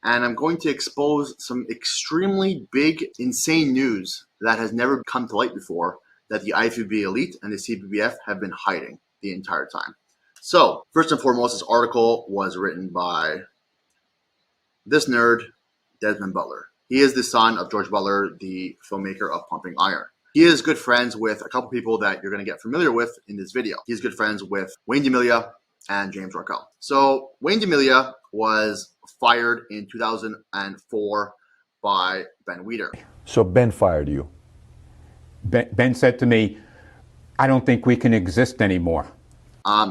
and I'm going to expose some extremely big, insane news that has never come to light before that the IFBB Elite and the CBBF have been hiding the entire time. So, first and foremost, this article was written by this nerd, Desmond Butler. He is the son of George Butler, the filmmaker of Pumping Iron. He is good friends with a couple people that you're going to get familiar with in this video. He's good friends with Wayne DeMilia and James Raquel. So Wayne DeMilia was fired in 2004 by Ben Weider. So Ben fired you? Ben said to me, I don't think we can exist anymore.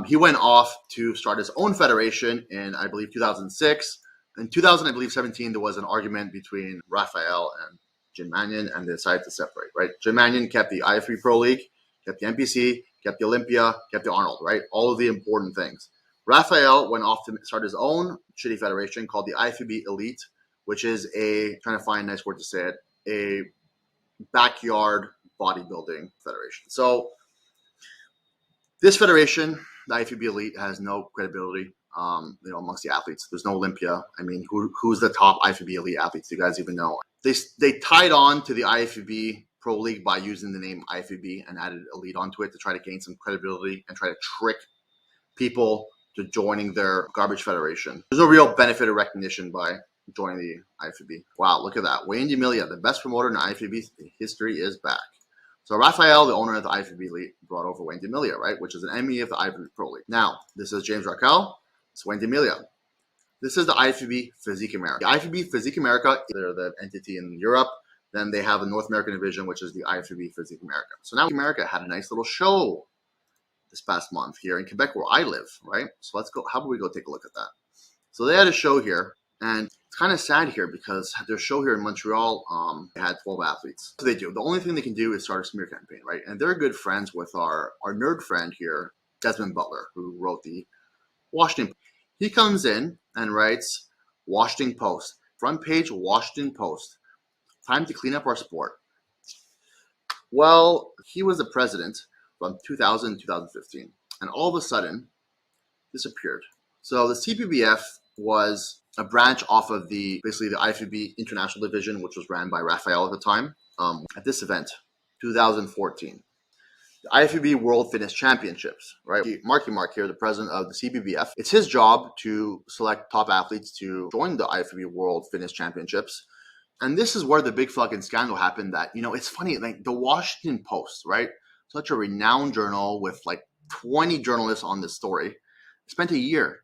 He went off to start his own federation in, I believe, 2006. In 2017, there was an argument between Raphael and Jim Mannion, and they decided to separate, right? Jim Mannion kept the IFBB Pro League, kept the NPC, kept the Olympia, kept the Arnold, right? All of the important things. Raphael went off to start his own shitty federation called the IFBB Elite, which is trying to find a nice word to say it, a backyard bodybuilding federation. So this federation, the IFBB Elite, has no credibility, amongst the athletes. There's no Olympia. I mean, who's the top IFBB Elite athletes? Do you guys even know? They tied on to the IFBB Pro League by using the name IFBB and added Elite onto it to try to gain some credibility and try to trick people to joining their garbage federation. There's no real benefit or recognition by joining the IFBB. Wow, look at that. Wayne DeMilia, the best promoter in IFBB history, is back. So Raphael, the owner of the IFBB Elite, brought over Wayne DeMilia, right, which is an ME of the IFBB Pro League. Now, this is James Raquel. It's Wayne DeMilia. This is the IFBB Physique America. The IFBB Physique America, they're the entity in Europe. Then they have a North American division, which is the IFBB Physique America. So now America had a nice little show this past month here in Quebec, where I live, right? So let's go. How about we go take a look at that? So they had a show here, and it's kind of sad here because their show here in Montreal had 12 athletes. So they do. The only thing they can do is start a smear campaign, right? And they're good friends with our nerd friend here, Desmond Butler, who wrote the Washington. He comes in and writes Washington Post, front page Washington Post. Time to clean up our sport. Well, he was the president from 2000 to 2015, and all of a sudden, disappeared. So the CBBF was a branch off of basically the IFBB International Division, which was ran by Raphael at the time. At this event, 2014, the IFBB World Fitness Championships, right? Marky Mark here, the president of the CBBF. It's his job to select top athletes to join the IFBB World Fitness Championships. And this is where the big fucking scandal happened that, it's funny, like the Washington Post, right? Such a renowned journal with like 20 journalists on this story, spent a year.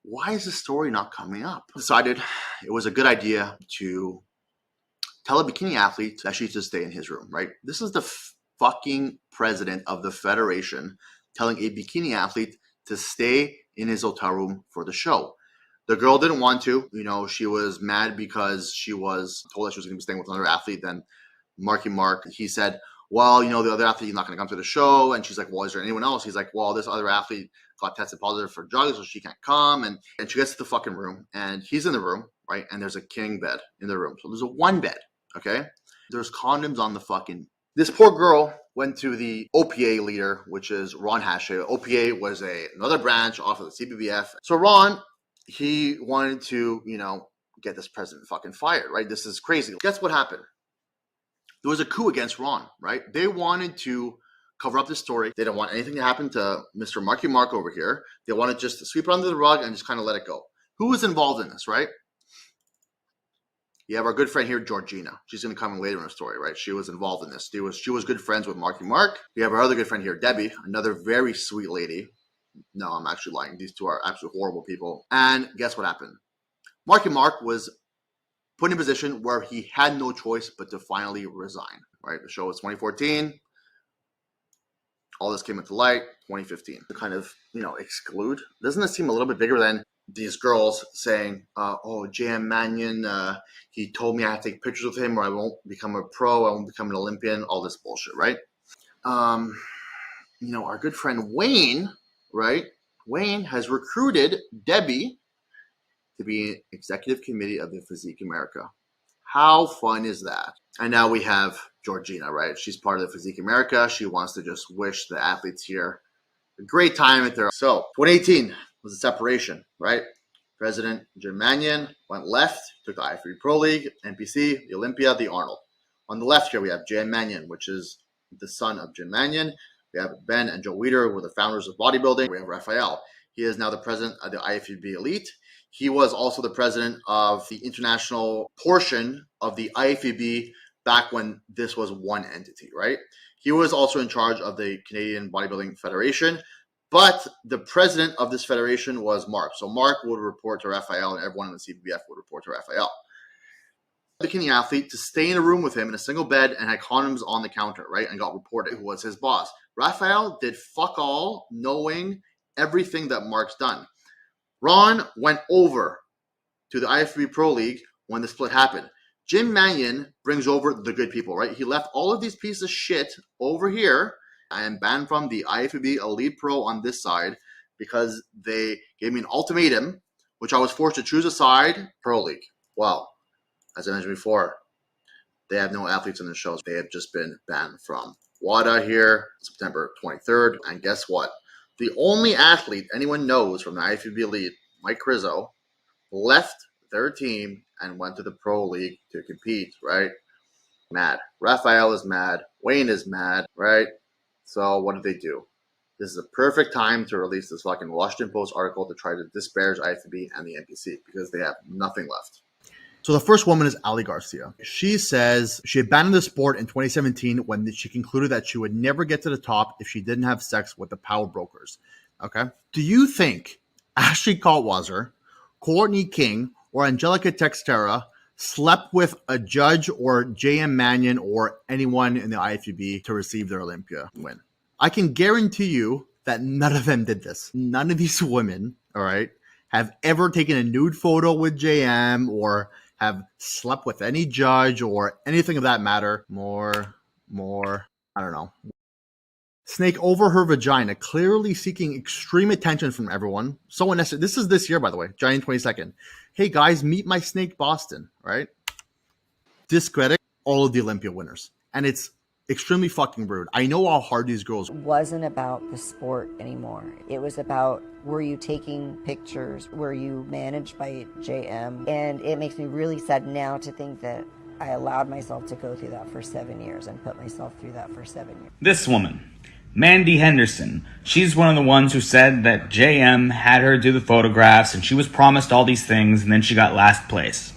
Why is this story not coming up? Decided it was a good idea to tell a bikini athlete that she should stay in his room, right? This is the fucking president of the federation telling a bikini athlete to stay in his hotel room for the show. The girl didn't want to, she was mad because she was told that she was going to be staying with another athlete. Then Marky Mark, he said, well, the other athlete is not going to come to the show. And she's like, well, is there anyone else? He's like, well, this other athlete got tested positive for drugs, so she can't come. And she gets to the fucking room, and he's in the room, right? And there's a king bed in the room. So there's a one bed, okay? There's condoms on the fucking... This poor girl went to the OPA leader, which is Ron Hache. OPA was another branch off of the CBBF. So Ron... he wanted to, get this president fucking fired, right? This is crazy. Guess what happened? There was a coup against Ron, right? They wanted to cover up this story. They didn't want anything to happen to Mr. Marky Mark over here. They wanted just to sweep it under the rug and just kind of let it go. Who was involved in this, right? You have our good friend here, Georgina. She's going to come in later in the story, right? She was involved in this. She was good friends with Marky Mark. We have our other good friend here, Debbie, another very sweet lady. No, I'm actually lying. These two are absolutely horrible people. And guess what happened? Marky Mark was put in a position where he had no choice but to finally resign, right? The show was 2014. All this came into light, 2015. To kind of, exclude. Doesn't it seem a little bit bigger than these girls saying, oh, J.M. Mannion, he told me I have to take pictures with him or I won't become a pro, I won't become an Olympian, all this bullshit, right? Our good friend Wayne... right? Wayne has recruited Debbie to be executive committee of the Physique America. How fun is that? And now we have Georgina, right? She's part of the Physique America. She wants to just wish the athletes here a great time at their... So 2018 was a separation, right? President Jim Mannion went left, took the IFBB Pro League, NPC, the Olympia, the Arnold. On the left here, we have Jim Mannion, which is the son of Jim Mannion. We have Ben and Joe Weider, who are the founders of bodybuilding. We have Raphael. He is now the president of the IFBB Elite. He was also the president of the international portion of the IFBB back when this was one entity, right? He was also in charge of the Canadian Bodybuilding Federation, but the president of this federation was Mark. So Mark would report to Raphael, and everyone in the CBBF would report to Raphael. The bikini athlete to stay in a room with him in a single bed and had condoms on the counter, right? And got reported who was his boss. Raphael did fuck all, knowing everything that Mark's done. Ron went over to the IFBB Pro League when the split happened. Jim Mannion brings over the good people, right? He left all of these pieces of shit over here and banned from the IFBB Elite Pro on this side because they gave me an ultimatum, which I was forced to choose a side. Pro League. Well, as I mentioned before, they have no athletes in the shows. They have just been banned from WADA here, September 23rd. And guess what? The only athlete anyone knows from the IFBB Elite, Mike Rizzo, left their team and went to the Pro League to compete, right? Mad. Raphael is mad. Wayne is mad, right? So what did they do? This is a perfect time to release this fucking Washington Post article to try to disparage IFBB and the NPC because they have nothing left. So the first woman is Ali Garcia. She says she abandoned the sport in 2017 when she concluded that she would never get to the top if she didn't have sex with the power brokers. Okay. Do you think Ashley Kaltwasser, Courtney King, or Angelica Textera slept with a judge or JM Mannion or anyone in the IFBB to receive their Olympia win? I can guarantee you that none of them did this. None of these women, all right, have ever taken a nude photo with JM or have slept with any judge or anything of that matter. More, I don't know. Snake over her vagina, clearly seeking extreme attention from everyone. So unnecessary. This is this year, by the way, January 22nd. Hey guys, meet my snake Boston, right? Discredit all of the Olympia winners. And it's extremely fucking rude. I know how hard these girls. It wasn't about the sport anymore. It was about, were you taking pictures? Were you managed by JM? And it makes me really sad now to think that I allowed myself to go through that for 7 years and put myself through that for 7 years. This woman, Mandy Henderson, she's one of the ones who said that JM had her do the photographs and she was promised all these things and then she got last place.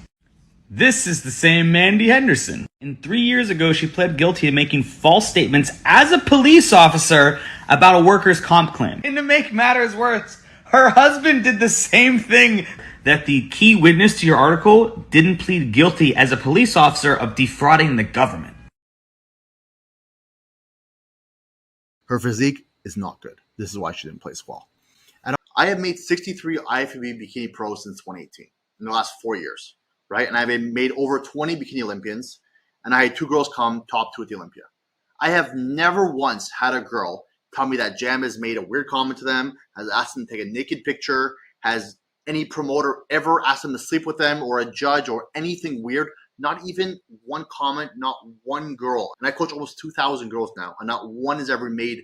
This is the same Mandy Henderson. And 3 years ago, she pled guilty to making false statements as a police officer about a workers' comp claim. And to make matters worse, her husband did the same thing. That the key witness to your article didn't plead guilty as a police officer of defrauding the government. Her physique is not good. This is why she didn't place well. And I have made 63 IFBB Bikini Pros since 2018, in the last 4 years, right? And I've made over 20 Bikini Olympians, and I had 2 girls come top 2 at the Olympia. I have never once had a girl tell me that Jam has made a weird comment to them, has asked them to take a naked picture, has any promoter ever asked them to sleep with them, or a judge, or anything weird. Not even one comment, not one girl. And I coach almost 2,000 girls now, and not one has ever made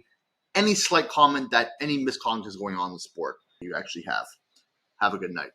any slight comment that any misconduct is going on in the sport. You actually have. Have a good night.